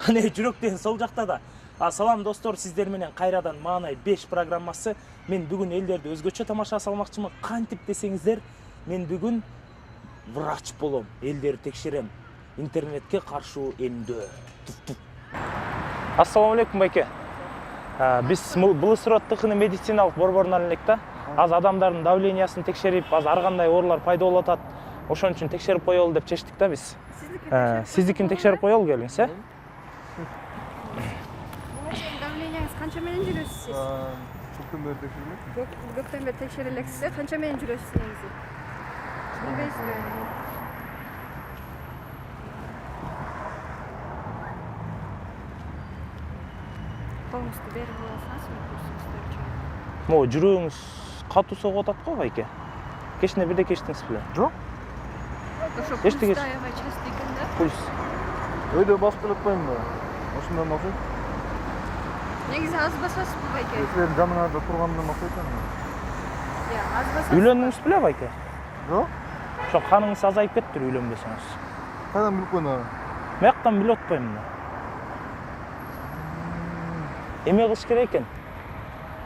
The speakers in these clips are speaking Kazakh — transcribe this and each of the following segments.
Кане жүрөктен сол жакта да. Салам достор, сиздер менен кайрадан Маанай 5 программасы. Мен бүгүн элдерди өзгөчө тамаша салмакчымын. Кантип десеңиздер, мен бүгүн врач болом, элдерди текшерем. Интернетке каршы эмдөө. Ассаламу алейкум байке. Биз Былысырот ТХ медициналык борборунан элек да. Аз адамдардын давлениясын текшерип, аз ар кандай оорулар пайда болуп атат. Ошон үчүн текшерип коелу деп чечтик да биз. Сиздикин текшерип коелу келиңиз, э? Давленияңыз канча менен жүрөсүз сиз? Көптөн бери текшерилет. Көптөн бери текшерилексиз, э? Канча менен жүрөсүз негизи? Билбейсизби? Колуңузду берип аласыңызбы, курсуңузду өчүн? Могу жүрөгүңүз катуу согуп атат го байке. Кечине бирде кечтиңиз беле? Жок. Ошо Эчтеге- пульс аябай чечти экен да. Пульс. Өйдө басып келатпайм да. Ошондон максат. Негизи аз басасызбы байке? Силердин жаныңарда турганымдан максат экен. Аз басасыз. Үйлөндүңүз беле байке? Жок. Ошо каныңыз азайып кеттир үйлөнбөсөңүз. Кайдан билип койдуң аны? Маяктан билип атпайм да. Эме кылыш керек экен.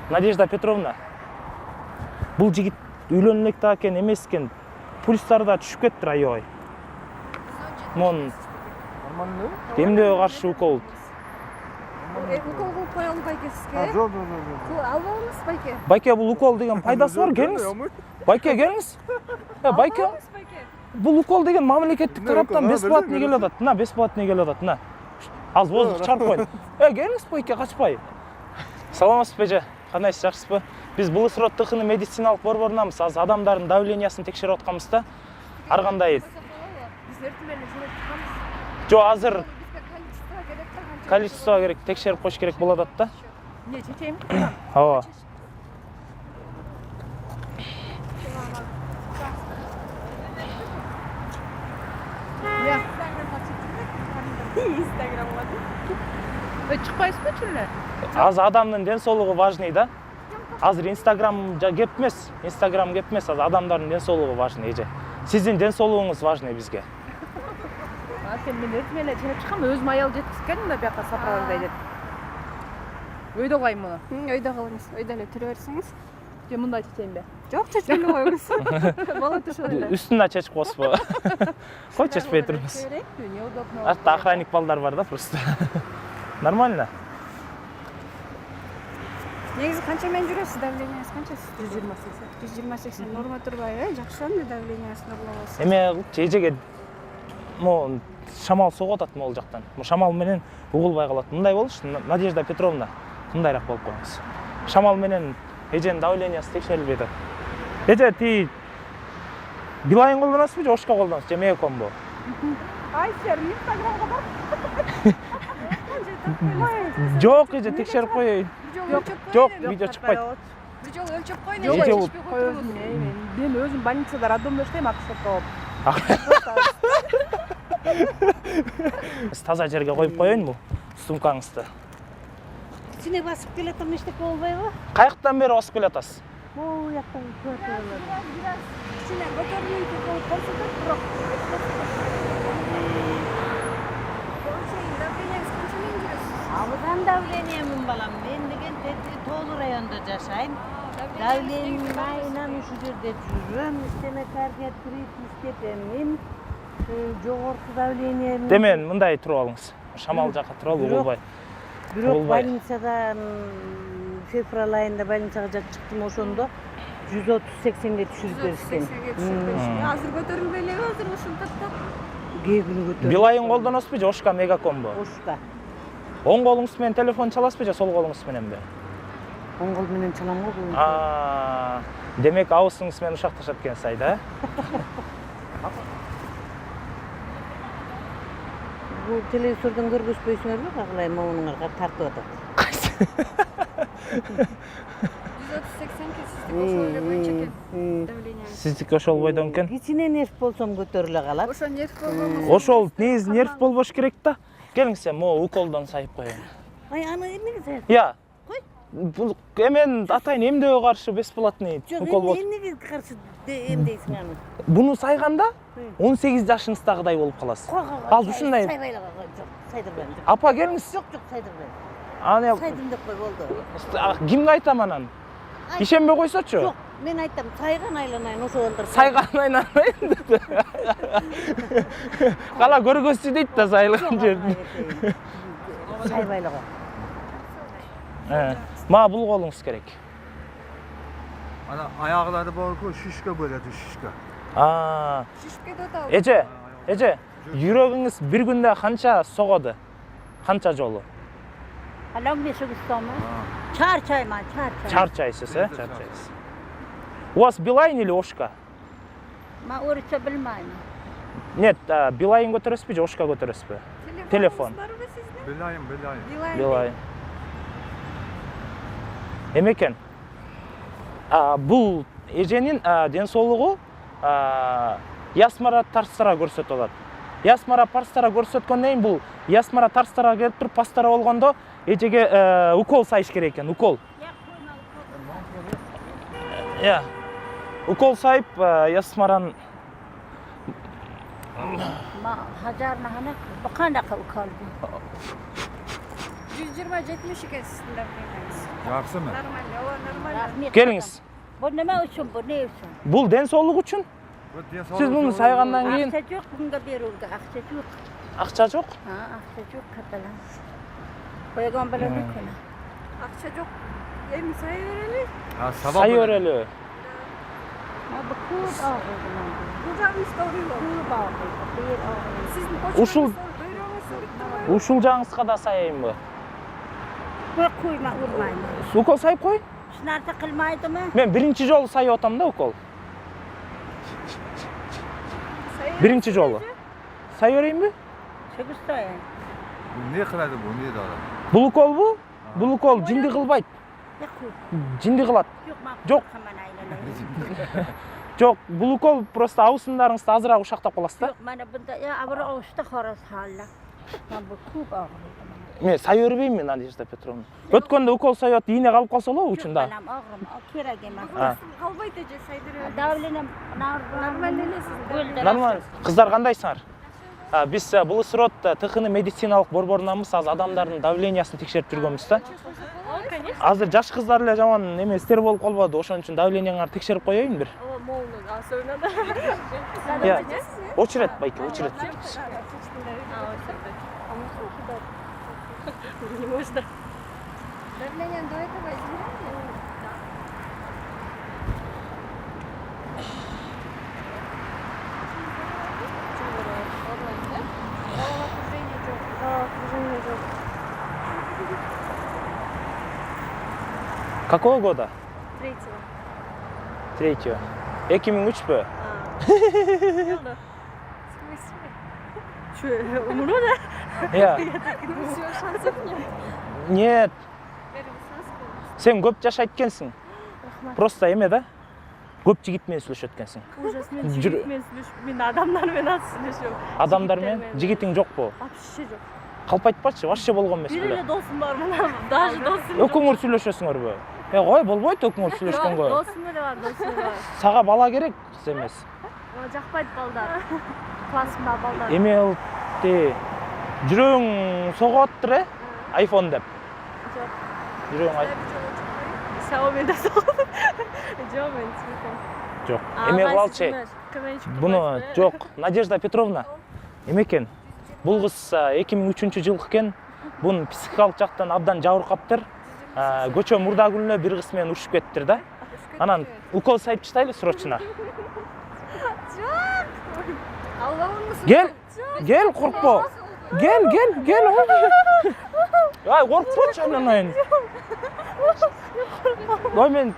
Надежда Петровна. Бул жигит үйлөнө элек да экен, эмес экен. Пульстары да түшүп кеттир аябай. Мон Нормально? эмдөөгө каршы укол. Укол кылып коелу байке сизге. Жок. Албаңыз байке. Байке, бул укол деген пайдасы бар, келиңиз. Байке, келиңиз. Байке, Албаңыз байке. бул укол деген мамлекеттик тараптан бесплатный келип атат. На, бесплатный келип атат, на. Аз воздух чарп койду. Келиңиз байке, качпай. Саламатсызбы эже? Кандайсыз, жакшысызбы? Биз Былысырот ТХ медициналык борборунанбыз. Аз адамдардын давлениясын текшерип атканбыз да. Ар кандай. Биз эртең менен жүрөп чыгабыз. Жо, азыр Бизге количество керек да. количество керек, текшерип коюш керек болуп атат да. Не, чечейм? Ооба. Я. Инстаграмга. Чыкпайсызбы чүлле? Аз адамдын ден соолугу важный да. Азыр Инстаграм кеп эмес, Инстаграм кеп эмес, аз адамдардын ден соолугу важный эже. Сиздин ден соолугуңуз важный бизге. Мен эртең менен чыгып чыккам, өзүм аял жеткизгенмин да бияка сапровождой деп. Өйдө койм муну. Өйдө калыңыз. Өйдө эле түрө берсеңиз. Же мындай чечейинби? Жок, чечпей эле коюңуз. Бала түшүп эле. Үстүнө чечип коесузбу? Кой, чечпей турбуз. Неудобно. Артта охранник балдар бар да просто. Нормально. Негизи канча менен жүрөсүз, давленияңыз канча? 120-80. 120-80 норма турбайбы? Жакшы эмне давлениясында болобуз? Эме эжеге могу шамал согуп атат могул жактан. Шамал менен угулбай калат. Мындай болуш, Надежда Петровна, мындайраак болуп коюңуз. Шамал менен эженин давлениясы текшерилбей атат. Эже, ти Билайн колдоносузбу же Ошка колдоносуз же Меякомбу? Ай, сер, Инстаграмга бар. Жок, эже, текшерип коеюн. Жок, видео чыкпайт. Бир жолу өлчөп коюн, Жок, эже жок. чечпей коюңуз. Мен өзүм больницада роддомдо иштейм, акча тауып. Сиз таза жерге коюп коеюнбу сумкаңызды? Кичине басып келатам, эчтеке болбойбу? Каяктан бери басып келатасыз? Могу жактан көрөт. Кичине көтөрүлүп болуп калса да, бирок давленияңыз канча менен жүрөсүз? Абыдан давлениямын балам. Мен деген тоолуу районда жашайм. Давлениям айынан ушу жерде жүрөм. Истеме кардият кризис эмин. Жогорку давлениям. Демен, мындай туруп алыңыз. Шамал жакка туруп алып угулбай. Бирок Болбай. больницадан февраль айында больницага чыктым, ошондо 130-80ге түшүрүп беришкен. Азыр көтөрүлбөй элеби азыр ушунтакта? Кээ күнү көтөрүп. Билайн колдоносузбу же Ошка Мегакомбу? Ошка. Оң колуңуз менен телефон чаласызбы же сол колуңуз мененби? Оң кол менен чалам го бул. Демек абысыңыз менен ушакташат экенсиз айда, Бул телевизордон көргөзбөйсүңөрбү? Кагылай моунуңарга тартып атат. 130-80 сиздики ошол эле боюнча экен давленияңыз. Сиздики ошол бойдон экен. Кичине нерв болсом көтөрүлө калат. Ошо нерв болгонго. Ошол негизи нерв болбош керек да. Келиңиз, могу уколдон сайып коеюн. Ай, аны эмнеге сайып? Я. Кой. Бул эмен атайын эмдөөгө каршы бесплатный укол болот. Эмнеге каршы эмдейсиң аны? Буну сайганда 18 жашыңыздагыдай болуп каласыз. Ал ушундай. Сайбайлы сайдырбайм. Апа келиңиз. Жок, сайдырбайм. Аны Сайдым деп кой болду. кимге айтам анан? Ишенбей койсочу. Жок, мен айтам, сайган айланайын ошо болдур. Сайган айналайын деп. Кала көргөзчү дейт да сайылган жерди. Сайбайлыгы. Мага бул колуңуз керек. Ana ayakları var şişke böyle şişke. Шишке да атабы. Эже, жүрөгүңүз бир күндө канча согоду? Канча жолу? Алам бешигистамы? Чарчайман, Чарчайсыз, Чарчайсыз. У вас Билайн или Ошка? Ма орысча билмейм. Нет, Билайн көтөрөсүзбү же Ошка көтөрөсүзбү? Телефон. Барбы сиздин? Belayım. Билайн. Эмекен? Бул эженин ден соолугу ясмара тарстара көрсөтүп алат. Ясмара парстара көрсөткөндөн кийин бул ясмара тарстара келип туруп пастара болгондо эжеге укол сайыш керек экен, укол. Укол сайып ясмаран Ма хажарна хана бакандака укалды. 120-70 экен сиздин давлениеңиз. Yaksı mı? Нормально, ооба, нормально. келиңиз. Бу неме үчүн, бу не үчүн? Бул ден соолук үчүн. Siz bunu saygandan keyin Акча жок, bunga берүүгө акча жок. акча жок. Акча жок каталан. Койгон беле мүмкүн. Акча жок. Эми сай берели. Сай өрелү. Ма бу көп агылды. Бул жагы история. Көп агылды. Бир агылды. Сиздин Ушул почтаңыз ушул жагыңызга да сайайынбы? Койма урмайм. Укол сайып кой. Шунарса кылмайдымы? Мен биринчи жолу сайып атам да укол. Биринчи жолу. Сай өрейинби? Чыгыстай. Ne kıladı bu? Ne daha? Бул уколбу? Бул укол жинди кылбайт. Жинди кылат. Жок. Жок, бул укол просто аусундарыңызды азыраак ушактап каласыз да. Жок, мана бунда абыра оошта хорос халла. Мен бу көп агылды. Мен сай өрбейм мен Надежда Петровна. Өткөндө укол сайып атып ийне калып калса болобу учунда? Балам агырым, керек эмес. калбайт эже сайдырып. Давленем Нормально элесиз. Нормально. Кыздар кандайсыңар? Биз бул СРОТ ТХН медициналык борборунанбыз. Азыр адамдардын давлениясын текшерип жүргөнбүз да. Азыр жаш кыздар эле жаман эме истер болуп калбады. Ошон үчүн давлениеңарды текшерип коеюн бир. Молну, особенно да. Очередь, байке, очередь. Не можно. Давление до этого измеряли? Какого года? Третьего. 2003 бі? Что, умру, да? Иә. Все, шансов нет. Нет. Сен көп жашайт экенсиң. Просто эме да? Көп жигит менен сүйлөшөт экенсиң. Ужас, мен жигитмен сүйлөшүп, мен адамдар менен сүйлөшөм. Адамдар менен? Жигитиң жокпу? Вообще жок. Калп айтпачы, вообще болгон эмес Бир беле. эле досум бар, мына даже досум жок. Өкүңөр сүйлөшөсүңөрбү? Кой, болбойт өкүңөр сүйлөшкөнгө. Досум эле бар, досум бар. Сага бала керек, кыз эмес. Жакпайт балдар. Классымда балдар. Эме жүрөгүң согуп атыптыр, iPhone деп. Жок. Жүрөгүң Xiaomi'de soğudum. Жок, мен телефон. жок. Эме кылалчы. Буну жок. Надежда Петровна. Эме экен? Бул кыз 2003-жылкы экен. Бун психикалык жактан абдан жабыркаптыр. Көчө мурда күнүнө бир кыз менен урушуп кеттир да. Анан укол сайып чытайлы срочно. Жок. Аллахым. Гел, коркпо. Гел. Ай, коркпочу анан. Ой, мен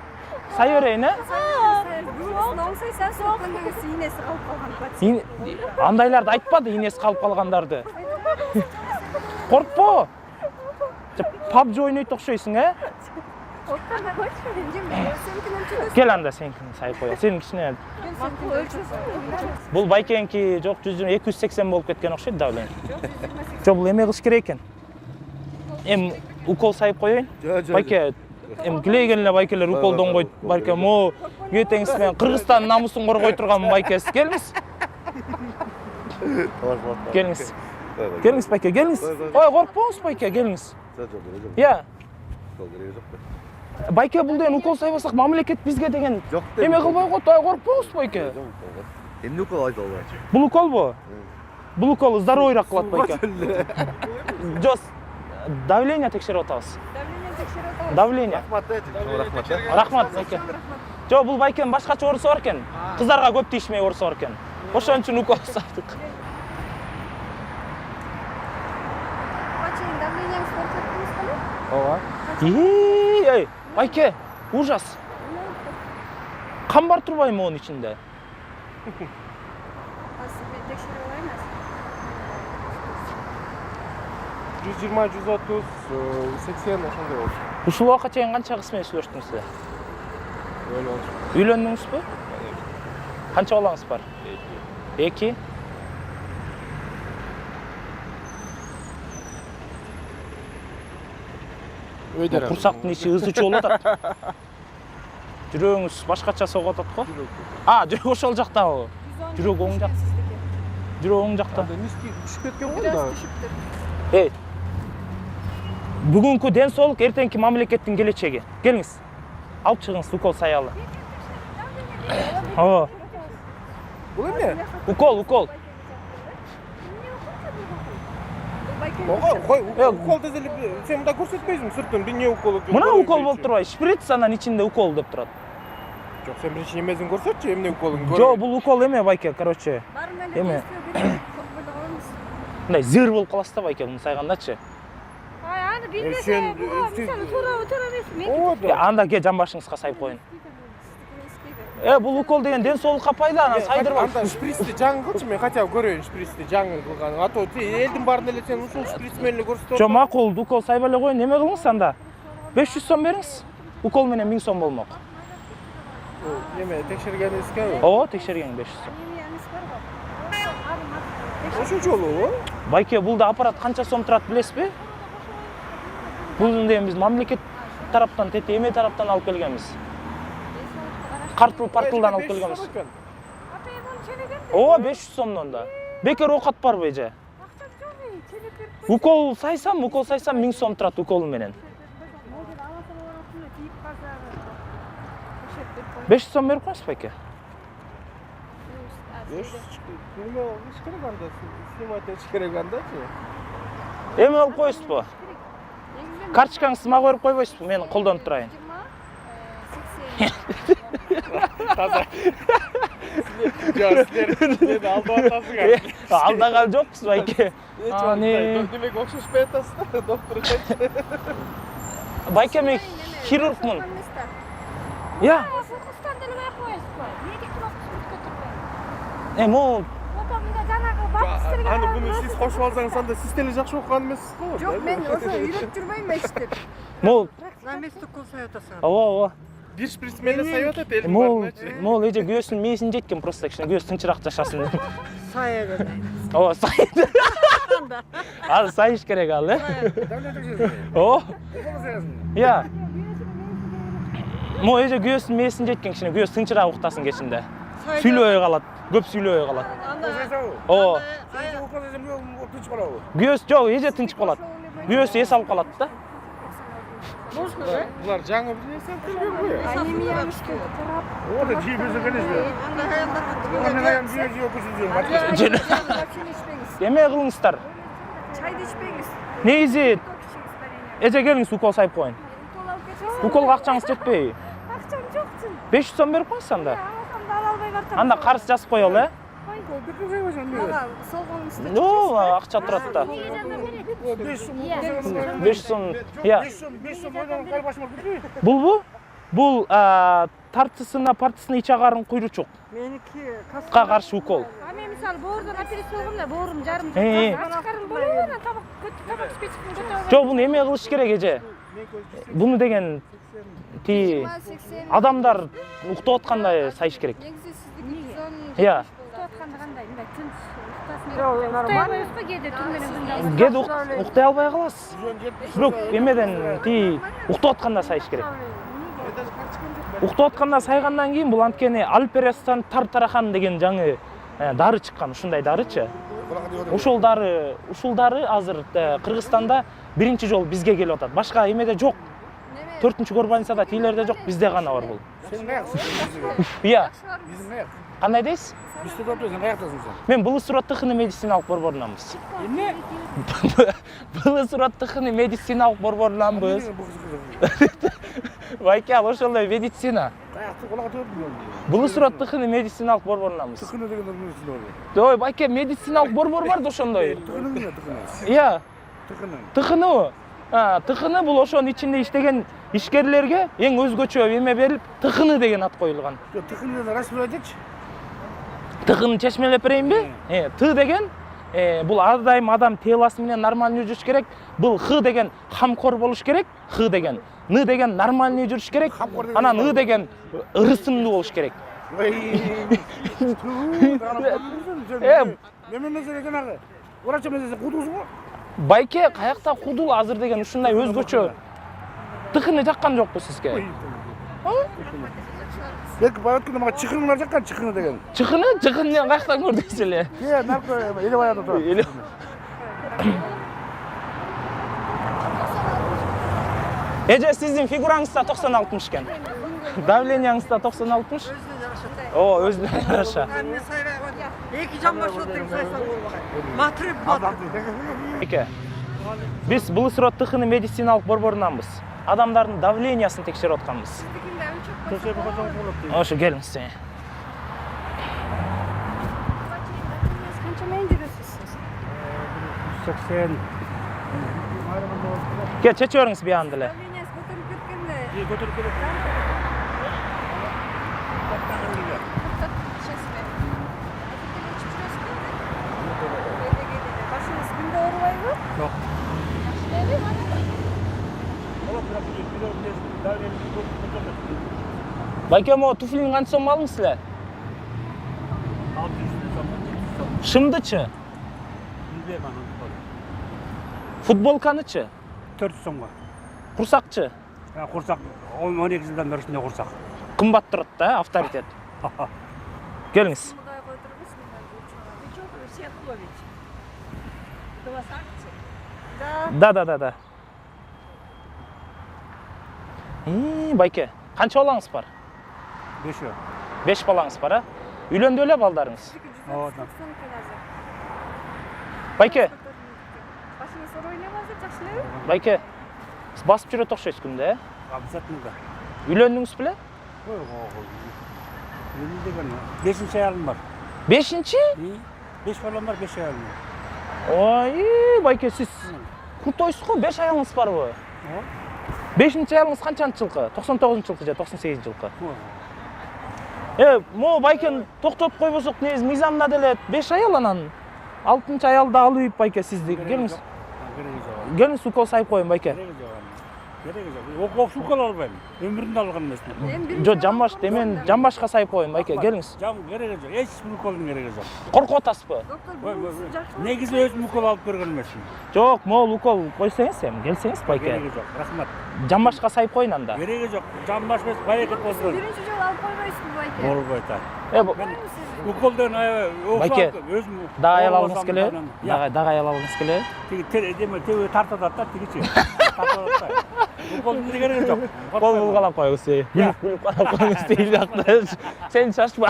сай өрейин, э? Сноусай сен соққандығы инесі қалып қалған пациент. Андайларды айтпады, инесі қалып қалғандарды. Коркпо. PUBG ойнойт окшойсуң, э? Кел анда сенкini сайып коя. Сенин кичине. Бул байкенки жок 280 болуп кеткен окшойт давление. Жок, бул эме кылыш керек экен. Эм укол сайып коеюн. Байке эм килейген эле байкелер уколдон койт. Байке мо кетеңиз мен Кыргызстан намусун коргой турган байкес. Келиңиз. Келиңиз. Келиңиz байке, келиңиз. Ой, коркпоңуз байке, келиңиз. Иә. Байке, бул деген укол сайбасак мамлекет бизге деген эме кылбай коет. Ой, коркпоңуз байке. Эмне укол айта албайм. Бул уколбу? Бул укол здоровыйраак кылат байке. Жос, давление текшерип атабыз. Давление. Рахмат. Рахмат байке. Жо, бул байкенин башкача оорусу бар экен. Кыздарга көп тийишмей оорусу бар экен. Ошон үчүн укол сайдык. Ооба. Эй, байке, ужас. Кан бар турбайбы монун ичинде? 120, 130, 80 ошондой болчу. Ушул убакка чейин канча кыз менен сүйлөштүңүз? Үйлөндүңүзбү? Канча балаңыз бар? 2. Курсактын ичи ызычуу болуп атат. Жүрөгүңүз башкача согуп атат го? Жүрөк ошол жактабы? Жүрөк оң жак. Жүрөк оң жакта. Ниски түшүп кеткен го да. Эй. Бүгүнкү ден соолук эртеңки мамлекеттин келечеги. Келиңиз. Алып чыгыңыз укол саялы. Ооба. Бул эмне? Укол. Кой, укол дезеле сен мында көрсөтпөйсүң сыртын эмне укол? Мына укол болуп турбайбы? Шприц анан ичинде укол деп турат. Жок, сен биринчи эмесин көрсөтчү, эмне уколун көр. Жок, бул укол эме байке, короче. Эме. Мындай зыр болуп каласыз да байке, муну сайгандачы. Аны билбесе, мисалы туура эмес. Ооба. Анда ке жамбашыңызга сайып коюн. Бул укол деген ден соолукка пайда, анан сайдырбай. Анда шприцти жаңы кылчы, мен хотя бы көрөйүн шприцти жаңы кылганын. А то элдин баарында эле сен ушул шприц менен эле көрсөтөт. Жок, макул, укол сайбай эле коюн. Эме кылыңыз анда. 500 сом бериңиз. Укол менен 1000 сом болмок. Эме текшергенибизге? Ооба, текшерген 500 сом. Ошончо болобу? Байке, булда аппарат канча сом турат билесизби? Бул деген биз мамлекет тараптан, эме тараптан алып келгенбиз. Картыл партылдан алып келгенбиз. Ооба, 500 сомдон да. Бекер оокат барбы эже? Укол сайсам 1000 сом турат укол менен. 500 сом берип коюңуз байке. Эме алып коесузбу? Карточкаңызды мага берип койбойсузбу? Мен колдонуп турайын. Таза. Жок, силер алдап атасыңар. Алдаган жокпуз байке. Демек окшошпай атасыз да, доктор. Байке, мен хирургмун. Я. Могу. Аны буну сиз кошуп алсаңыз, анда сиз деле жакшы окуган эмессиз го? Жок, мен ошо үйрөтүп жүрбөйм эчтеп. Могу. Наместо укол сайып атасың. Ооба. Бир шприц менен сайып атат элдин Могу баарыначы. эже күйөөсүнүн мээсин жеткен, просто кичине күйөөсү тынчыраак жашасын деп. Сая эле. Ооба, сайды. Ал сайыш керек ал, Ооба. Я. Могу эже күйөөсүнүн мээсин жеткен, кичине күйөөсү тынчыраак уктасын кечинде. Сүйлөбөй калат, көп сүйлөбөй калат. Ооба. Күйөөсү жок, эже тынчып калат. Күйөөсү эс алып калат да. Булар жаңы бир нерсе келген го я. Анемияны иштеп тарап. Оода жибизе келесиз. Эме кылыңыздар. Чайды ичпеңиз. Негизи эже келиңиз укол сайып коюн. Укол алып кетсеңиз. Уколго акчаңыз жетпейби? Акчам жокчу. 500 сом берип коюңуз анда. Анда ала албай бартам. Анда карыз жазып коелу, Мага солгонуңузду. Ооба, акча турат да. 500 сом. Я. Булбу? Бул тартысына, партысына ич агарын куйручук. Меники Ка каршы укол. мен мисалы боордон операция болгондо боорум жарым чакарым болуп анан табак спичкин көтөрүп. Жок, буну эме кылыш керек эже. Буну деген адамдар уктап атканда сайыш керек. Негизи сиздики зон. Я. Уктап атканда кандай? Мындай тынч уктасың. Нормально. Кээде түн менен күндүз. Кээде уктай албай каласыз. Бирок эмеден уктап атканда сайыш керек. Уктап атканда сайгандан кийин бул анткени Альперестан тартарахан деген жаңы дары чыккан, ушундай дарычы. ушулдары азыр Кыргызстанда биринчи жолу бизге келип атат. Башка эмеде жок. 4-чү горбаницада тилерде жок, бизде гана бар бул. Сен каяктасың? Iya. Биздин каяк? Кандай дейсиз? Биз турдап сен каяктасың сен? Мен Былысурат ТХН медициналык борборунанбыз. Эмне? Былысурат ТХН медициналык борборунанбыз. Байке, ал ошондой медицина. Каякты колага төрдүм. Былысурат ТХН медициналык борборунанбыз. Тыкыны деген медицина. Ой, байке, медициналык борбор бар да ошондой. Тыкыны эмне тыкыны? Iya. Тыкыны. ТХН. ТХН бул ошонун ичинде иштеген ишкерлерге эң өзгөчө эме берилип, ТХН деген ат коюлган. Тыкыны расмер айтечи. ТХН чечмелеп берейинби? Т деген бул ар дайым адам теласы менен нормальный жүрүш керек. Бул Х деген хамкор болуш керек. Х деген. Н деген нормальный жүрүш керек. Анан Ы деген ырысымдуу болуш керек. Немен жанагы врач эмес кудуусуңбу? Байке, каякта кудул азыр деген ушундай өзгөчө ТХН жаккан жокпу сизге? Бек байытканда мага чыкыныңар жаккан чыкыны деген. Чыкынын каяктан көрдүңүз эле? Нарко эле баягында турат. Эже сиздин фигураңызда 90-60 экен. Давленияңызда 90-60? О, өзүнө жараша. Эки жамбаш отуруп сайсан болбагай. Матырып Эке. Биз Былысурат ТХН медициналык борборунанбыз. Адамдардын давлениясын текшерип атканбыз. Ошо келиңиз. Канча менен жүрөсүз? 80. Кел, чечип бериңиз биянды эле. Давлениясы көтөрүп кеткенде. Көтөрүп келет. Башыңыз күндө оорубайбы? Жок. Байке, мо туфлини канча сом алдыңыз эле? Шымдычы? Футболканычы? 400 сомго. Курсакчы? Курсак 12 жылдан бери ушундай курсак. Кымбат турат да, авторитет. Келиңиз. Мындай кой турбуз, мындай болчу. Ты чё, всех ловите? Это у вас акция? Да. Байке, канча балаңыз бар? 5. 5 балаңыз бар, а? Үйлөндү эле балдарыңыз? Байке, Башыңыз оорубайбы азыр, жакшы элеби? байке, сиз басып жүрөт окшойсуз күндө, Обязательно да. Үйлөндүңүз беле? Эми деген 5-чи аялым бар. 5-чи? 5 балам бар, 5 аялым бар. Ой, байке, сиз куртойсуз го, 5 аялыңыз барбы? 5-чи аялыңыз канчанчы жылкы? 99 жылкы же 98 жылкы? Мо байкен токтотуп койбосок, негизи мыйзамда деле 5 аял анан 6-чы аялды алып байке сизди. Келиңиз. Келиңиз укол сайып коеюн байке. Кереги жок. Окшуп кала албайм. Өмүрүмдө алган эмесмин. Жо, жамбаш демен, жамбашка сайып коеюн байке, келиңиз. Жам кереги жок. Эч бир уколдун кереги жок. Коркуп атасызбы? Негизи өзүм укол алып көргөн эмесмин. Жок, могул укол койсоңуз эми, келсеңиз байке. Кереги жок. Рахмат. Жамбашка сайып коеюн анда. Кереги жок. Жамбаш эмес, барекет болсун. Биринчи жолу алып койбойсузбу байке? Болбойт. Байке, Уколдон өзүм дагы аял алгыңыз келеби? Дагы аял алгыңыз келеби? Тиги деме, тиги тартатат да, тигичи. Тартатат. Уколдун кереги жок. Кол булгалап коюңуз. Бүлүп карап коюңуз дейт жакта. Сен шашпа.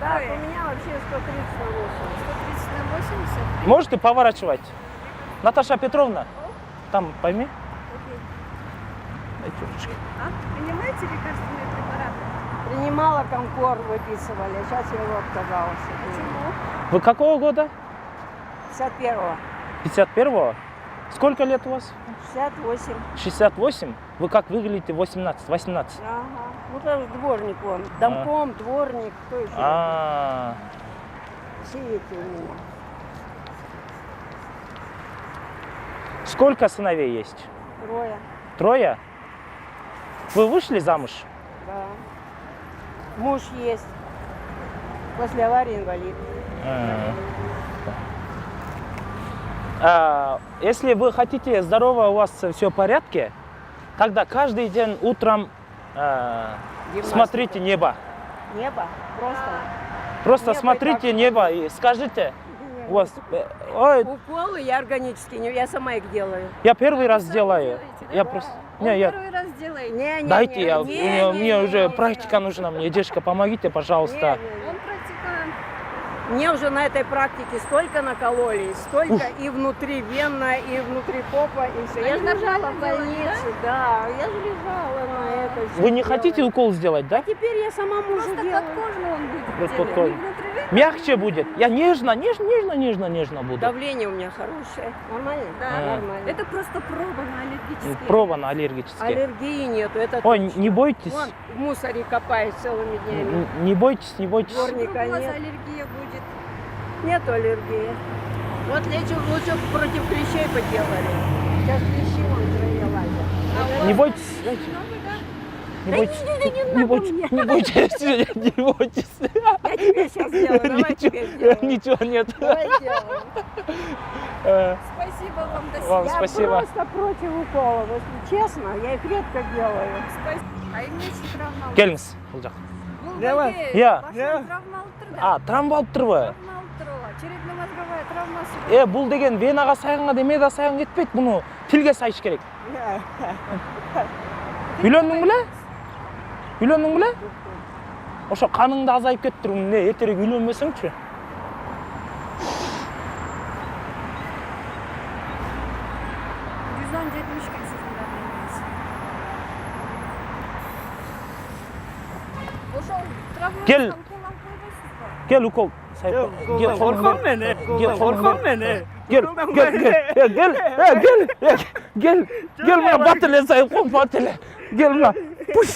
Да, у меня вообще 130 на 80. Можете поворачивать? Наташа Петровна, там пойми. Дайте ручки. Принимаете лекарственные препараты? Принимала Комкор, выписывали, сейчас я его отказалась. Почему? Вы какого года? 51-го. 51-го? Сколько лет у вас? 68. 68? Вы как выглядите? 18, 18? Ага. Ну, тоже дворник он. Домком, дворник, кто еще? Все эти у меня. Сколько сыновей есть? 3. 3? Вы вышли замуж? Да. Муж есть. После аварии инвалид. Если вы хотите здорово, у вас все в порядке, тогда каждый день утром смотрите небо. Небо? Просто? Просто смотрите небо и скажите. У вас... Ой, Уколы я органические, я сама их делаю. я первый раз делаю. Я просто... Не, я... Первый раз делаем. Не, Дайте, мне уже практика нужна. Мне, девушка, помогите, пожалуйста. Он практикант. Мне уже на этой практике столько накололи, столько и внутривенно, и внутри попа, и все. Я же лежала в больнице, да, я же лежала на это. Вы не хотите укол сделать, да? Теперь я сама мужу Просто делаю. подкожно он будет Вот делать. такой. Не внутривенно. Мягче будет. Я нежно буду. Давление у меня хорошее. Нормально? Да. Нормально. Это просто проба на аллергические. Проба на аллергические. Аллергии нету, это Ой, точно. не бойтесь. Вон в мусоре копаюсь целыми днями. Не бойтесь, не бойтесь. Дворника Глаза нет. аллергия будет. Нету аллергии. Вот лучше против клещей поделали. Сейчас клещи вон кроме лазят. Не бойтесь. Не бойтесь. Не бойтесь. Не бойтесь. Не бойтесь. Я тебе сейчас сделаю, давай тебе сделаю. Ничего нет. Давай сделаю. Спасибо вам, до Вам Я спасибо. просто против уколов, если честно, я их редко делаю. Спасибо. А эмнеси травма алып? Келіңіз, бұл жақ. Бул Давай. бәйге Я. башынан травма алып турду. Травма алып тұрбы? Травма алып турду. Черепно-мозговая травмасы. Бұл деген венаға сайғанға демеда сайған кетпейді. Бұны тілге сайыш керек. Үйлөндің біле? Үйлөндің біле? Ошо қаныңды азайып кетті. Не, ертерек үйленмесеңші. Ошол травма. Кел. Кел, укол. Корком мен, корком мен. Gel, bana batele sayıp koy batele. Gel bana. Puş.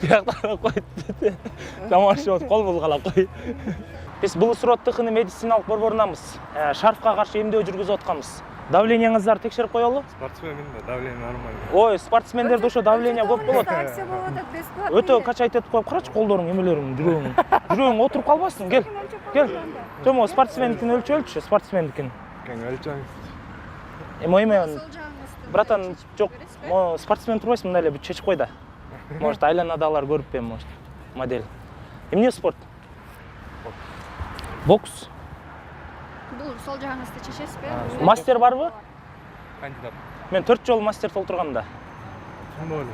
Тияқтара қой. Тамаша от қол бұлғалап қой. Біз бұл сұроттықыны медициналық борборынамыз. Шарфқа қаршы емдеу жүргізіп отқанбыз. Давлениеңізді текшеріп қойалы? Спортсменмін да, давление нормально. Ой, спортсмендерде ошо давление көп болады. Акция болот, бесплатно. Өтө качать етіп қойып қарашы қолдарың, емелерің, жүрегің. Жүрегің отырып қалбасын. Кел. Жомо спортсмендікін өлчі, спортсмендікін. Өлчөңүз. Моймен, братан, жоқ, спортсмен тұрбайсың, мындай эле бүт чечип кой да. Может, айланадалар көрүп пем, может, модель. Эмне спорт? Бокс. Бул сол жагыңызды чечесизби? Мастер барбы? Кандидат. Мен 4 жол мастер толтургам да. Ким болду?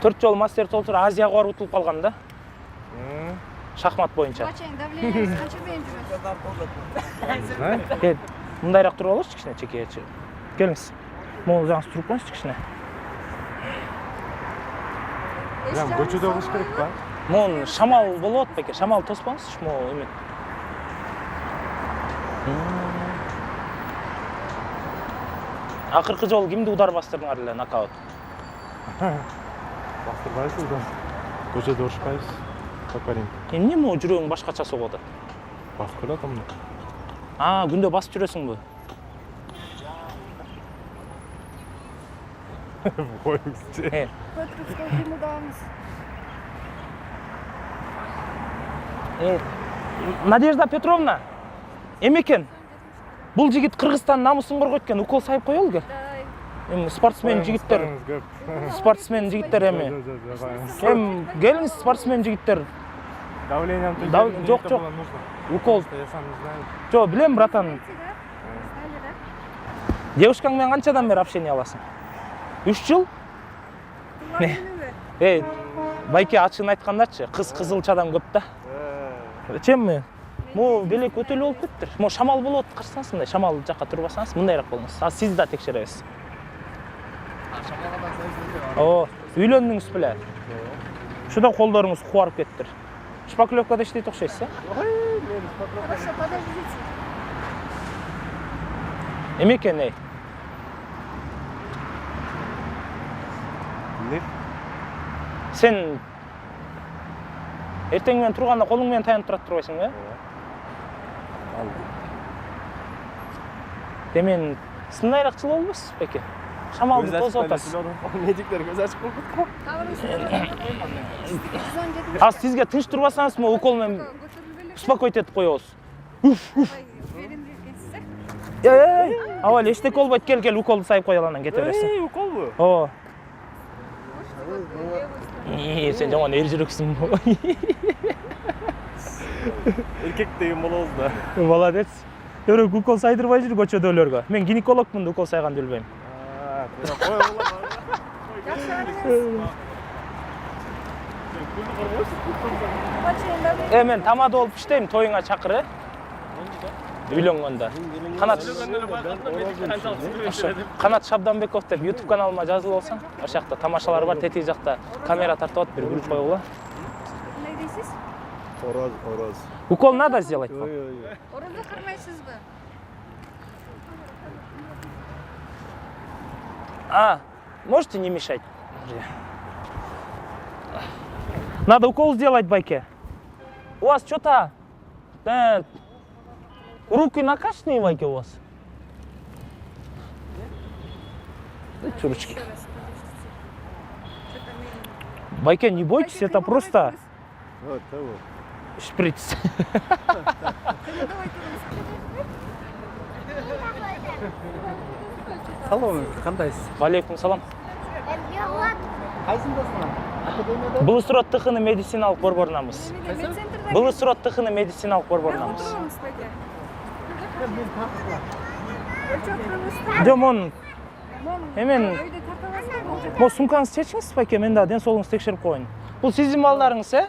4 жол мастер толтуруп Азияга барып утулуп калгам да. Шахмат боюнча. Бачаң, давлениеңиз канча менен жүрөсүз? Мындайраак туруп алыңызчы кичине, чекечи. Келиңиз. Могул жагыңыз туруп коюңузчу кичине. Көчөдө кылыш керек ба? Могу шамал болот беке, шамал тоспаңызчы, могу эме. Акыркы жолу кимди удар бастырдыңар эле, нокаут? Бастырбайсыз да. Көчөдө урушпайбыз. Топоринг. Эмне могу жүрөгүң башкача согуп атат? Басып келатам да. Күндө басып жүрөсүңбү? Коюңузчу. Көткүскө кыймылдаңыз. Надежда Петровна, эме экен? Бул жигит Кыргызстан намысын коргойт экен, укол сайып коелу. Эми спортсмен жигиттер, спортсмен жигиттер эми. Келиңиз спортсмен жигиттер. Давлением Жок. Укол. Я сам не знаю. Жо, билем, братан. Девушкаң менен канчадан бери общение аласың? 3 жыл? Байке ачыгын айткандачы, кыз кызылчадан көп да. Чемми? Мо белек өтөлүү болуп кеттир. Мо шамал болот, карасаңыз мындай шамал жакка турбасаңыз мындайраак болуңуз. Сиз да текшеребиз. Үйлөндүңүз беле? Ушуда колдоруңуз кубарып кеттир. Шпаклевкада иштейт окшойсуз, э? Хорошо, подождите. Эме экен, эй? Сен эртең менен турганда колуң менен таянып турат турбайсыңбы? Демен сындайраак жылуу болбосуз беке? Шамалды тосуп атасыз. Медиктер көз ачып калып. А сизге тынч турбасаңыз, мо укол менен успокоить этип коебуз. Аба эле эчтеке болбойт, кел уколду сайып коелу анан кете бересиң. Уколбу? Ооба. Сен жаман эр жүрөксүң. Эркек деген болобуз да. Молодец. Бирок укол сайдырбай жүр көчөдөлөргө. Мен гинекологмун да укол сайганды билбейм. Мен тамада болуп иштейм, тоюңа чакыр, үйлөнгөндө. Канат Шабданбеков деп YouTube каналыма жазылып алсаң, ошол жакта тамашалар бар, тетиги жакта камера тартып атып, бир күлүп койгула. Эмне дейсиз? Ороз. Укол надо сделать. Орунду кармайсызбы? Можете не мешать? Надо укол сделать, Байке. У вас что-то... Руки накачанные, Байке, у вас? Чурочки. Байке, не бойтесь, это просто шприц. Салом, кандайсыз? Алейкум салам. Кайсындасың? Академияда? Былыс рот тыхыны медициналык борборунамыз. Былыс рот тыхыны медициналык борборунамыз. Жомон, эмен мо сумкаңызды чечиңиз, Байке, мен да ден соолугуңузду текшерип коеюн. Бул сиздин балдарыңыз,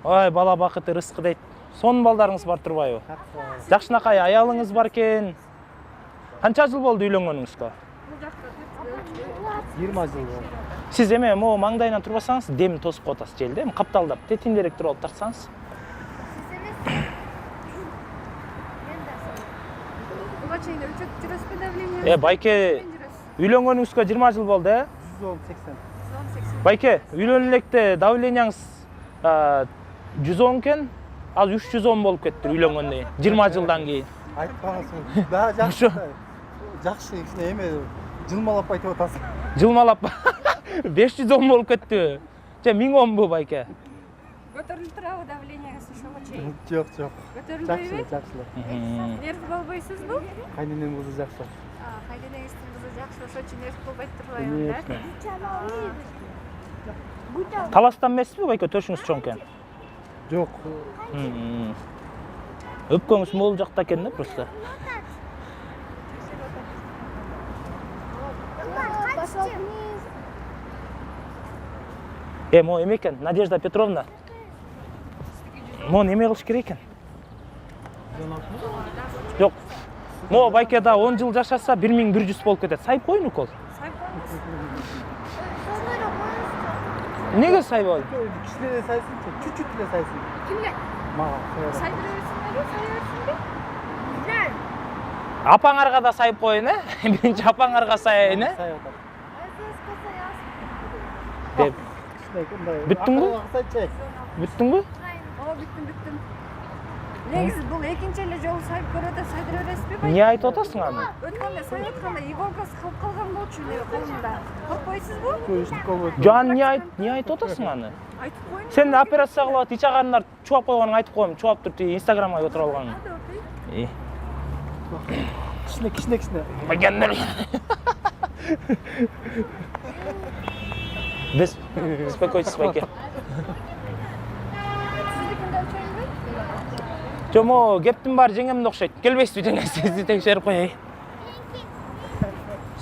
Ой, бала бакыты, рызкы дейт. Сонун балдарыңыз бар турбайбы? Жакшынакай аялыңыз бар экен. Канча жыл болду үйлөнгөнүңүзгө? 20 жыл болду. Сиз эме могу маңдайынан турбасаңыз, демин тосуп коюп атасыз желде, капталдап, тетиндерээк туруп алып тартсаңыз. Буга чейин өлчөп жүрөсүзбү давление? Байке, үйлөнгөнүңүзгө 20 жыл болду, 110-80. Байке, үйлөнүп электе давленияңыз 110 экен, азыр 310 болуп кетти үйлөнгөндөн кийин, 20 жылдан кийин. Айтпаңыз. Да, жакшы. Жакшы, кичине эме жылмалап айтып атасың. Жылмалап 510 болуп кетти. Же 1010бу, Байке? Көтөрүлүп турабы давлениеңиз ошого чейин? Жок. Көтөрүлбөйбү? Жакшы. Нерв болбойсузбу? Кайненем кызы жакшы. Кайненеңиздин кызы жакшы, ошон үчүн нерв болбойт турбайбы, да? Таластан эмессизби, Байке, төшүңүз чоң экен? Жок. Өпкөңүз могул жакта экен да, просто. Мо эме экен, Надежда Петровна. Мону эме кылыш керек экен. Жок. Мо Байкеда 10 жыл жашаса 1100 болуп кетет. Сайып коюн укол. Неге сайбай? Кичине эле сайсынчы, чуть-чуть эле сайсын. Кимге? Мага. Сайдыра берсиңерби, сая берсиңби? Апаңарга да сайып коюн, Биринчи апаңарга саяйын, Сайып атат. Деп. Бүттүңбү? Сайчай. Бүттүңбү? Бүттүм. Негизи бул экинчи эле жолу сайып көрөт, сайдыра бересизби? Эмне айтып атасың аны? Өткөндө сайып атканда иголкасы калып калган болчу колумда. Коркпойсузбу? Жан эмне айтып атасың аны? Айтып коюн. Сен операция кылып атып, ич агарындар чубап койгонун айтып коем, чубап туруп Инстаграмга өтүрүп алганың. Кичине. Багендер. Беспокойтесь, Байке. Жомо, кептин баары жеңемде окшойт. Келбейсизби жеңе, сизди текшерип коеюн.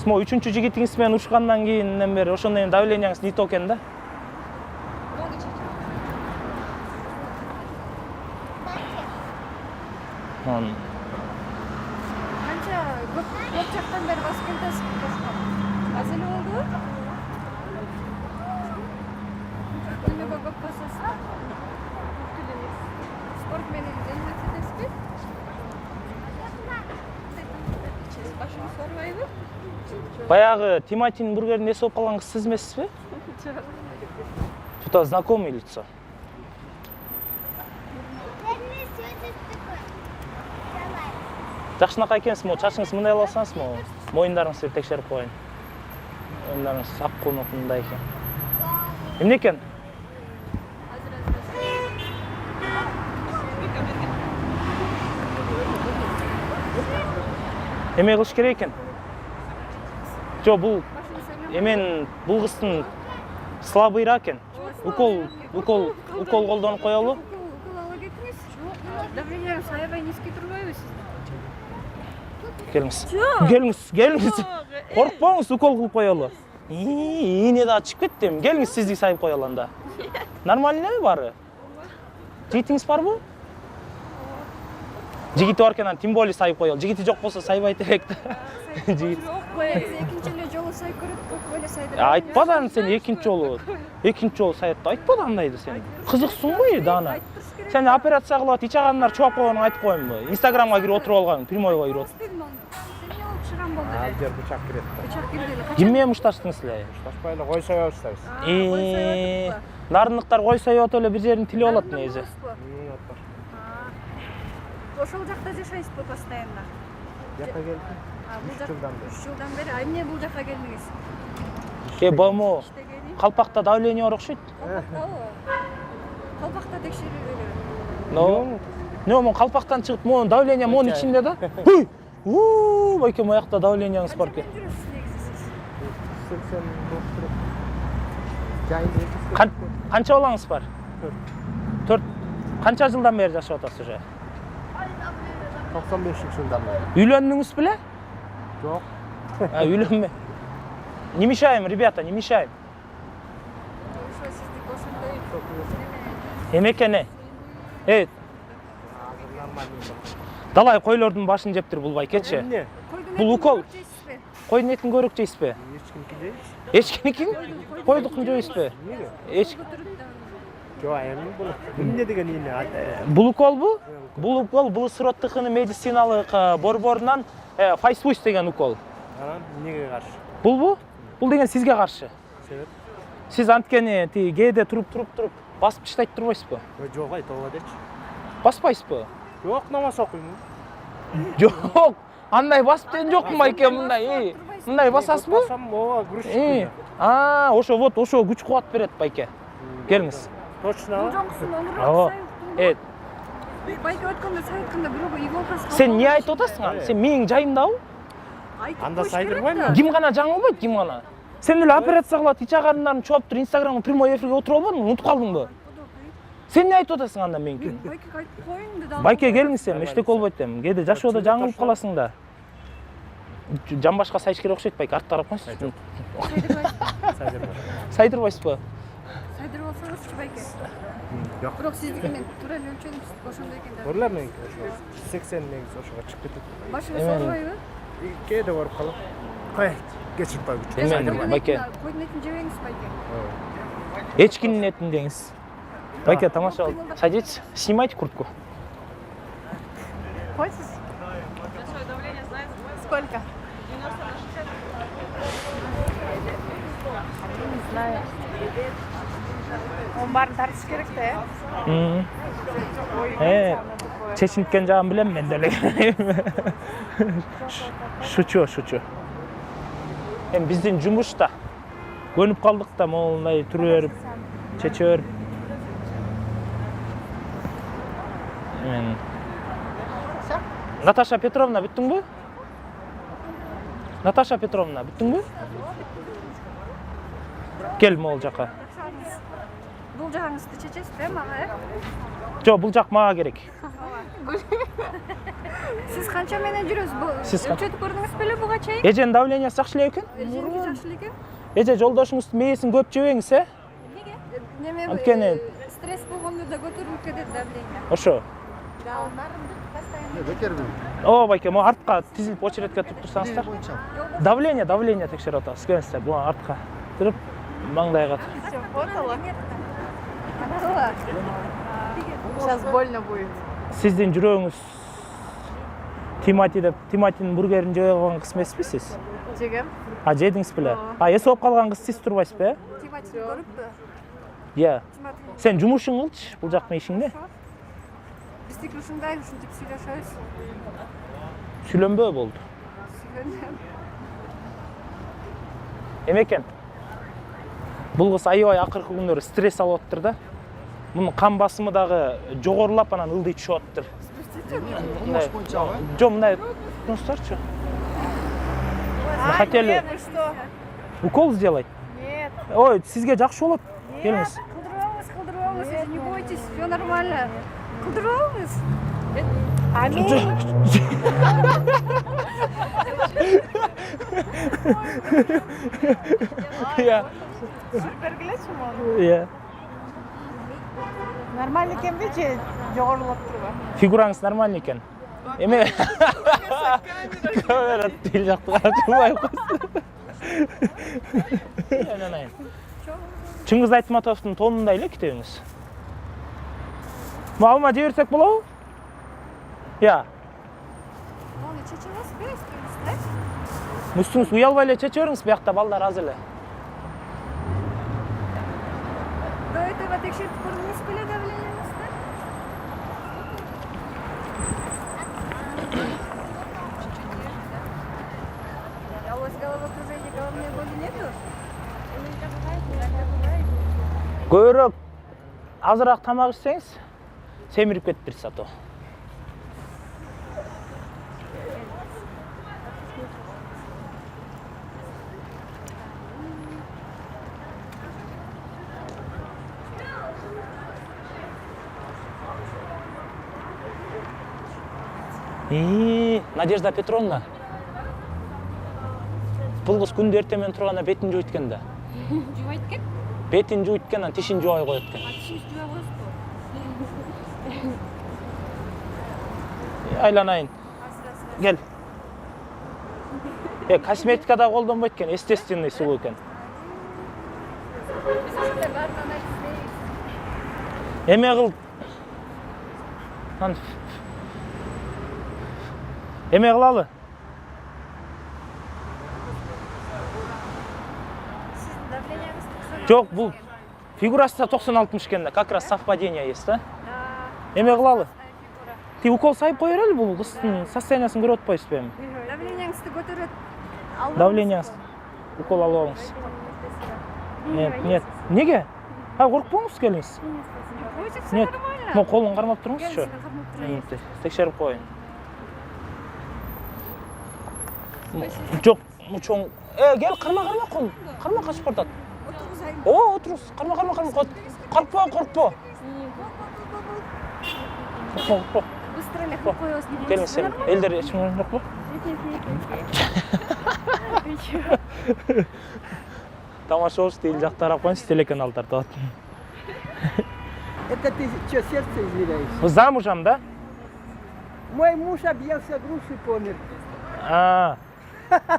Смо 3-чү жигитиңиз менен учкандан кийинден бери ошондон кийин давленияңыз не то экен да? Канча көп жактан бери басып келесиз? Азыр эле болдубу? Күнүгө көп басасыз. Спорт менен эмнесиңизби? Башыңыз ооруйбу? Баягы Тиматин бургерин эс болуп калган кыз сиз эмессизби? Что-то знакомое лицо. Жакшынакай экенсиз, чачыңыз мындай алып алсаңыз, моюндарыңызды текшерип коеюн. Моюндарыңыз ак колуну мындай экен. Эмне экен? Эме кылыш керек экен? Жо, бул эмен бул кыздын слабыйраак экен. укол колдонуп коелу. Укол ала кетиңиз. Давлениеңиз аябай низкий турбайбы сиздин? Келиңиз. Коркпоңуз, укол кылып коелу. Ийне да ачып кеттим. Келиңиз, сизди сайып коелу анда. Нормальный бары? Жигитиңиз барбы? Жигити бар экен, тем более сайып коелу. Жигити жок болсо сайбайт элек да. Жигит. Экинчи эле жолу сайып көрөт, көп эле сайдыр. Айтпадың сен экинчи жолу саятты айтпадың андайды сен. Кызыксың Дана. Сен операция кылып ич агандар чоап койгонун айтып коюмбу? Инстаграмга кирип отуруп алган, прямойго кирип. Сен алып чыгам болду эле. Жер бычак кирет. Бычак кирди эле. Ким менен мушташтыңыз эле? Ташташпайлы кой соя баштайбыз. Нарындыктар кой соёп эле бир жерин тилип алат негизи. Ошол жакта жашайсызбы постоянно? Жака келдим. Бул жак 3 жылдан бери. Ай эмне бул жака келдиңиз? Бому калпакта давление бар окшойт. Калпакта текшерүү. Мен калпактан чыгып, монун давление монун ичинде да. Байке моякта давлениеңиз бар экен. 80 жайын Канча балаңыз бар? 4. Канча жылдан бери жашап атасыз уже? 95-жылдан бери. Үйлөндүңүз беле? Жок. Үйлөнбө. Не мешаем, ребята, не мешаем. Эмекене. Далай койлордун башын жептир бул байкечи. Бул укол. Койдун этин көрөк жейсизби? Эчкинекин? Койдукун жейсизби? Жок, эми бул эмне деген ийне? Бул уколбу? Бул укол бул сыроттыкыны медициналык борборунан Файспуйс деген укол. Эмнеге каршы? Булбу? Бул деген сизге каршы. Себеп? Сиз анткени кээде туруп басып таштайт турбайсызбы? Жок, айтоба дечи. Баспайсызбы? Жок, намаз окуйм. Жок. Андай басып деген жокмун байке, мындай. Мындай басасызбы? Басам, ооба, күрүш. Ошо вот, ошо күч кубат берет байке. Келиңиз. Точно. Ооба. Байке өткөндө сайытканда бирөөгө иголкасы. Сен эмне айтып атасың? Сен менин жайымдабы? Анда сайдырбайм. Ким гана жаңылбайт, ким гана? Сен эле операция кылып ич агарындарын чоп туруп Инстаграмга прямой эфирге отуруп албадың, унутуп калдыңбы? Сен эмне айтып атасың анда меники? Байке айтып коюн деди. Байке келиңиз сен, эчтеке болбойт эми. Кээде жашоодо жаңылып каласың да. Жамбашка сайыш керек окшойт байке, артка карап койсуз. Сайдырбайсызбы? Сайдырып алсаңызчы байке. Жок. Бирок сиздики мен туура эле өлчөдүм, ошондой экен да. Көрөлөр меники. 80 негиз ошого чыгып кетет. Башыңыз оорубайбы? Кээде барып калам. Кой, кечирип койгуч. Байке. Койдун этин жебеңиз байке. Эчкинин этин деңиз. Байке, тамаша болду. Садитесь, снимайте куртку. Хочешь? Сколько? Не знаю. Он барын тартыш керек да, Чечинткен жагын билем мен деле. Шучу. Эми биздин жумушта көнүп калдык да, мондай туруп берип, чече берип. Наташа Петровна, бүттүңбү? Наташа Петровна, бүттүңбү? Кел могул жака. Бул жагыңызды чечесиз да мага, Жок, бул жак мага керек. Сиз канча менен жүрөсүз? Өлчөтүп көрдүңүз беле буга чейин? Эженин давлениясы жакшы эле экен? Эженики жакшы эле экен. Эже жолдошуңуздун мээсин көп жебеңиз, Неге? Неме Анткени стресс болгондо да көтөрүлүп кетет давление. ошо. Ооба байке, могу артка тизилип очередке туруп турсаңыздар. Давление текшерип атабыз. Келиңиздер, буга артка туруп маңдайга. Всё, фотоло. Сейчас больно будет. Сиздин жүрөгүңүз Тиматинин бургерин жей койгон кыз эмеспи сиз? Жегем. Жедиңиз беле? Эс алып калган кыз сиз турбайсызбы? Тиматин көрүппү. Сен жумушуң кылчы, бул жактын ишиңде. Биздики ушундай, ушинтип сүйлөшөбүз. Сүйлөнбөө болду. Эмекен? Бул кыз аябай акыркы күндөрү стресс алып атыптыр да. Мунун кан басымы дагы жогорулап, анан ылдый түшүп атыптыр. Жок, мындай туруңуздарчы. Хотели укол сделать? Нет. Ой, сизге жакшы болот. Келиңиз. Господи, не бойтесь, все нормально. Кудровыз. Иә. Иә. Нормально екен бе же жоғарылап тұрға? Фигураңыз нормальный екен. Эме камера тел жақты қарап тұрмай қойсын. Чыңгыз Айтматовтың тонындай эле китебиңиз. Малыма жиберсек болобу? Я. Үстүңүз уялбай эле чече бериңиз, биякта балдар аз эле. До этого текшертип көрдүңүз беле давлениеңизди? А у вас головокружение, головной боли нету? Көбүрөөк азыраак тамак ичсеңиз, семирип кетиптирсиз ато. Надежда Петровна. Бул кыз күндө эртең менен турганда бетин жууйт экен да. Жубайт экен? Бетин жууйт экен, анан тишин жуубай коет экен. Тишиңизди жууа коесузбу? Айланайын. Кел. Косметикада колдонбойт экен, естественный сулуу экен. Биз ушундай баарын анализ дейбиз. Эме кыл. Эме кылалы. Сиздин давлениеңиз 90. Жок, бул фигурасы 90-60 экен да, как раз совпадение есть, да? Эме кылалы. Ти укол сайып кое берели, бул кыздын состояниясын көрүп атпайсызбы эми? Давлениеңизди көтөрөт. Давлениеңиз. Укол алып алыңыз. Нет. Неге? Коркпоңуз, келиңиз. Нет. Mo колун кармап туруңуз ошо. Текшерип коеюн. Жок, чоң. Кел, карма колун. Карма качып бартат. Отуруңуз. Карма. Коркпо. Быстро эле кылып коебуз. Келиңиз сен. Элдер эч нерсе жокпу? Тамашабыз эл жакта карап коюңуз, телеканал тартып атат. Это ты что, сердце измеряешь? Вы замужем, да? Мой муж объелся груши и помер.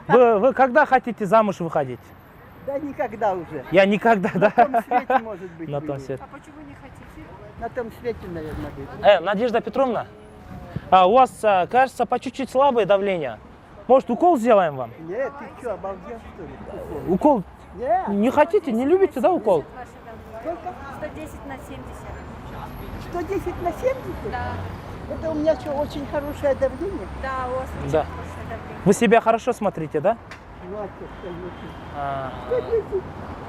Вы когда хотите замуж выходить? Да никогда уже. Я никогда, да? На том свете, может быть, На том будет. свете. А почему не хотите? На том свете, наверное, будет. Надежда Петровна, у вас, кажется, по чуть-чуть слабое давление. Может, укол сделаем вам? Нет, ты что, обалдел, что ли? Укол Нет. не хотите, не любите, да, укол? Сколько? 110 на 70. 110 на 70? Да. Это у меня что, очень хорошее давление? Да, у вас очень Да. хорошее давление. Вы себя хорошо смотрите, да? Ну, а что, конечно.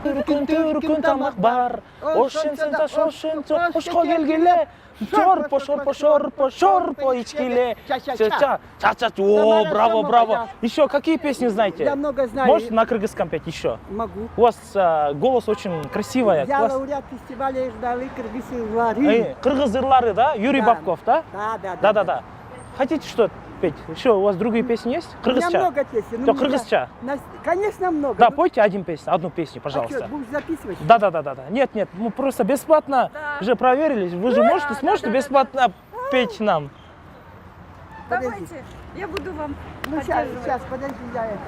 Үркүн тамак бар, ошентсе шошентсе, ошко келгиле, шорпо ичкиле. Ча. О, браво. Еще какие песни знаете? Я много знаю. Можете на кыргызском петь еще? Могу. У вас голос очень красивый. Я лауреат фестиваля Ирдалы Кыргыз Ырлары. Кыргыз ырлары, да? Юрий Да. Бабков, да? Да. Хотите что петь? Еще у вас другие песни есть? У меня Кыргызча? много песен. Да, кыргызча. Конечно, много. Да, Ну, пойте одну песню, а пожалуйста. что, будешь записывать? Да. Нет, мы просто бесплатно уже проверили. Вы же сможете бесплатно петь нам. Давайте, я буду вам Ну, поддерживать. сейчас, подожди, я это.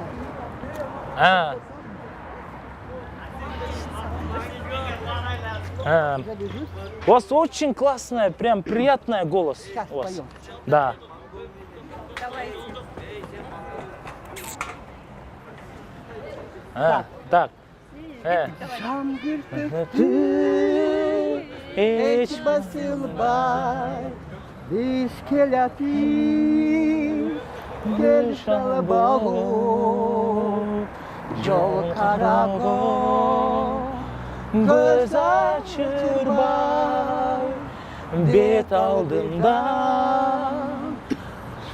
Забежусь. У вас очень классная, прям приятная голос. Сейчас у вас. поем. Да. Давайте. Так. Эч басылбай, биз келатып, кел шалбагып, жол карагып, көз ачырбай, бет алдында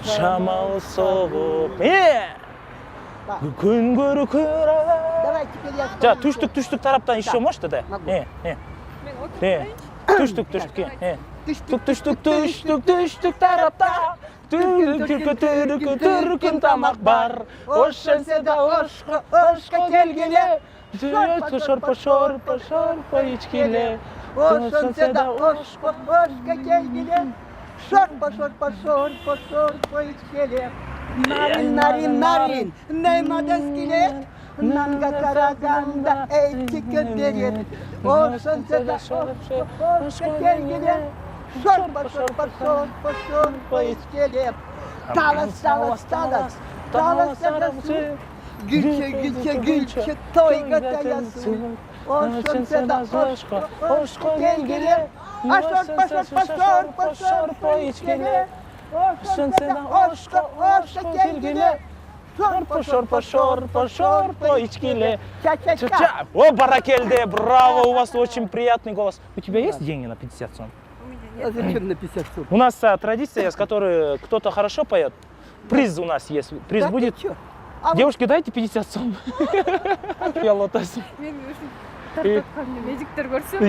Шамал соғып. Күн көріп. Давай теперь я Түштік тарапtan еще можете, да? Могу. Мен отурайынчы. Түштүк түштүк тарапта түркүн тамак бар. Ошентсе да ошко келгиле, шорпо ичкиле. Ошентсе да ошко келгиле, шорпо ичкиле. Нарин, неймадас келе, нанга караганда эйти көндерет. Ошентсе да ошко келгиле, шорпо ичкиле. Талас, гүлче, тойга таясын. Ошентсе да ошко келгиле, шорпо ичкиле. Ошентсе да ошко келгиле, шорпо ичкиле. Ча-ча. О, баракелде, браво, у вас очень приятный голос. У тебя есть деньги на 50 сом? А зачем на 50 сум? У нас традиция, с которой кто-то хорошо поет. Приз у нас есть. Приз будет. Девушки, дайте 50 сом. Я лотасым. Мен ушул тартаткан медиктер көрсөм,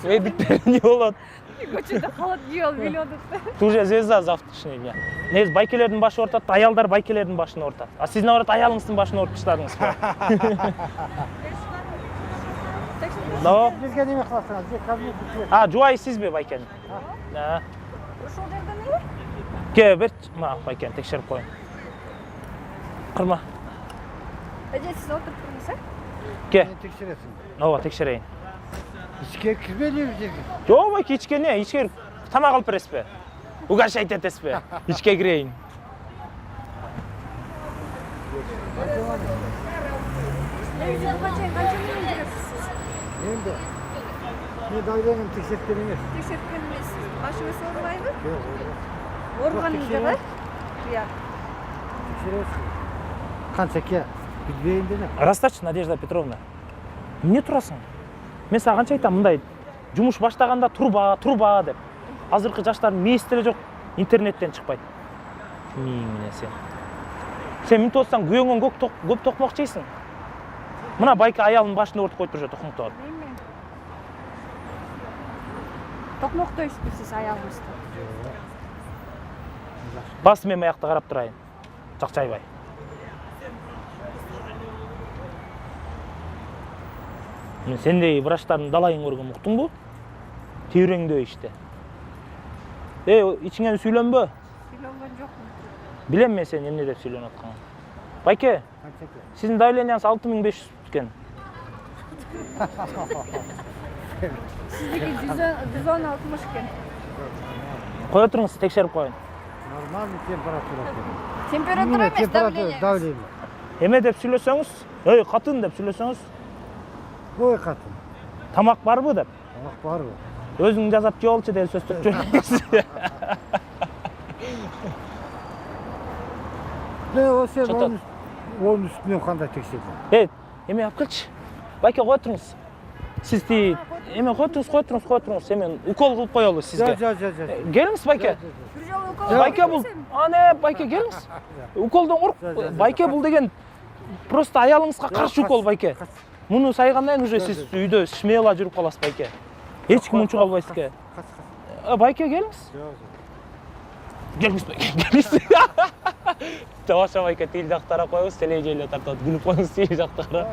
Медиктер не болот. көчөдө халат кийип алып билип атат. Ты уже звезда завтрашний дня. Негизи байкелердин башы ортот, аялдар байкелердин башын ортот. А сиз наоборот аялыңыздын башын ортуп таштадыңызбы? Да. Бизге неме кыласыңар? Же кабинет. Жубайы сизби байкени? Да. Ошол жерде эмне? Ке, бер, байкени текшерип коеюн. Кырма. Эже сиз отуруп туруңуз, Ке. Текшересиң. Ооба, текшерейин. Ичке кирбелиби жерге? Жок, байке, ичкене, ичке тамак алып бересизби? Угощать этесизби? Ичке кирейин. Енді. Мен давлением тексерткен емес. Текшерткен эмессиз. Башыңыз оорубайбы? Жоқ, Ооруганыңызда ба? Иә. тексересің. Қанша ке? Билбейін дене. Растачы, Надежда Петровна. Эмне турасың? Мен сага канча айтам, мындай жумуш баштаганда турба деп. Азыркы жаштардын мээси деле жок, интернеттен чыкпайт. Миңине сен. Сен минтип отсаң күйөөңөн көп токмок жейсиң. Мына байке аялдын башын ортуп коюп туруп токмокто алып. Токмоктойсузбу сиз аялыңызды? Басым эми аякта карап турайын. Чакчайбай. Мен сендей врачтардын далайын көргөм, уктуңбу? Тебиреңдөө иште. Ичиңен сүйлөнбө. Сүйлөнгөн жокмун. Билем мен сен эмне деп сүйлөнүп атканын. Байке, Қанша ке? сиздин давленияныз 6500 экен. Сиздики 110-60 экен. Кое туруңуз, текшерип коеюн. Нормальный температура. Температура эмес, давление. Давление. Эме деп сүйлөсөңүз, катын деп сүйлөсөңүз, Ой, қатын. тамак барбы деп. Тамақ бар ғой. Өзүң жасап жеп алчы деп сөз түшүрөсүз. Осы Шатат. оның үстінен қандай тексерді? Эме алып келчи. Байке кое туруңуз. Сиз эме кое туруңуз. Эмен укол кылып коелу сизге. Жо. Келиңиз, байке. Бир жолу укол. Байке бул. Байке келиңиз. Уколдон коруп. Байке бул деген просто аялыңызга каршы укол, байке. Муну сайгандан уже сиз үйдө шмела жүрүп каласыз, байке. Эч ким унчуп албайсыз ке. Байке келиңиз. Келиңиз, байке. Келиңиз. Тамаша, байке, тил жактара коебуз, телевизиялда тартат, күлүп коюңуз, тил жактара.